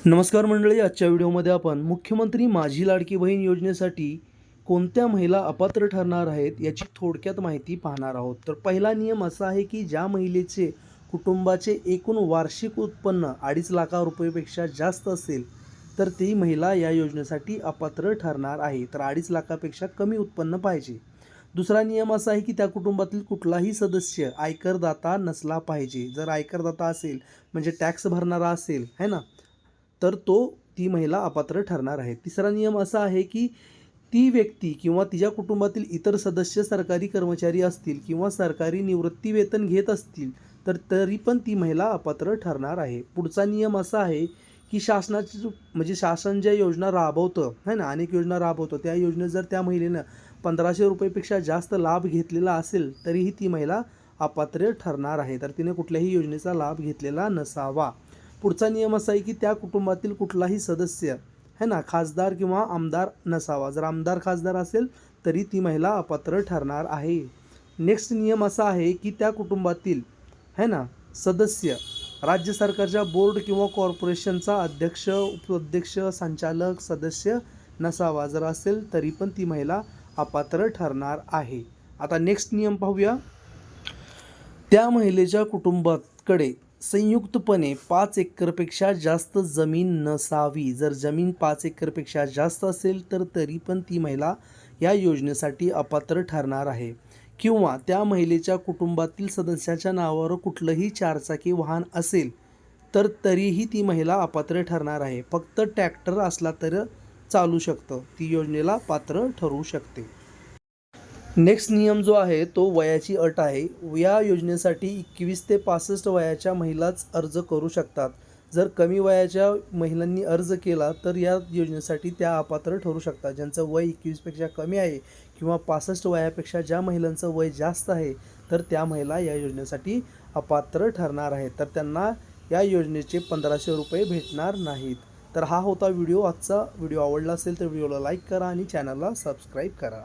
नमस्कार मंडळी, आजच्या व्हिडिओमध्ये आपण मुख्यमंत्री माझी लाडकी बहीण योजनेसाठी कोणत्या महिला अपात्र ठरणार आहेत याची थोडक्यात माहिती पाहणार आहोत। तर पहिला नियम असा आहे की ज्या महिलेचे कुटुंबाचे एकूण वार्षिक उत्पन्न 2.5 लाख रुपयेपेक्षा जास्त असेल तर ती महिला या योजनेसाठी अपात्र ठरणार आहे। तर 2.5 लाखापेक्षा कमी उत्पन्न पाहिजे। दुसरा नियम असा आहे की त्या कुटुंबातील कुठलाही सदस्य आयकरदाता नसला पाहिजे। जर आयकरदाता असेल म्हणजे टॅक्स भरणारा असेल है ना, तर ती महिला अपात्र ठरणार आहे। तिसरा नियम असा आहे की ती व्यक्ती किंवा तिच्या कुटुंबातील इतर सदस्य सरकारी कर्मचारी असतील किंवा सरकारी निवृत्ती वेतन घेत असतील तर तरी पण ती महिला अपात्र ठरणार आहे। पुढचा नियम असा आहे की शासनाची शासन ज्या योजना राबवतं है ना, अनेक योजना राबवतं, त्या योजनेत जर त्या महिलेनं 1500 रुपयेपेक्षा जास्त लाभ घेतलेला असेल तरीही ती महिला अपात्र ठरणार आहे। तर तिने कुठल्याही योजनेचा लाभ घेतलेला नसावा। पुढचा नियम असा आहे की त्या कुटुंबातील कुठलाही सदस्य है ना, खासदार किंवा आमदार नसावा। जर आमदार खासदार असेल तरी ती महिला अपात्र ठरणार आहे। नेक्स्ट नियम असा आहे की त्या कुटुंबातील है ना सदस्य राज्य सरकारच्या बोर्ड किंवा कॉर्पोरेशनचा अध्यक्ष, उपाध्यक्ष, संचालक, सदस्य नसावा। जर असेल तरी पण ती महिला अपात्र ठरणार आहे। आता नेक्स्ट नियम पाहूया। त्या महिलेच्या कुटुंबाकडे संयुक्तपणे 5 एकरपेक्षा जास्त जमीन नसावी। जर जमीन 5 एकरपेक्षा जास्त असेल तर तरी पण ती महिला या योजनेसाठी अपात्र ठरणार आहे। किंवा त्या महिलेच्या कुटुंबातील सदस्याच्या नावावर कुठलंही 4 चाकी वाहन असेल तर तरीही ती महिला अपात्र ठरणार आहे। फक्त ट्रॅक्टर असला तर चालू शकतं, ती योजनेला पात्र ठरू शकते। नेक्स्ट नियम जो आहे तो वयाची अट आहे। या योजनेसाठी 21 ते 65 वयाच्या महिलाच अर्ज करू शकतात। जर कमी वयाच्या महिलांनी अर्ज केला तर या योजनेसाठी त्या अपात्र ठरू शकतात। ज्यांचं वय 21पेक्षा कमी आहे किंवा 65 वयापेक्षा ज्या महिलांचं वय जास्त आहे तर त्या महिला या योजनेसाठी अपात्र ठरणार आहेत। तर त्यांना या योजनेचे 1500 रुपये भेटणार नाहीत। तर हा होता व्हिडिओ। आजचा व्हिडिओ आवडला असेल तर व्हिडिओला लाईक करा आणि चॅनलला सबस्क्राईब करा।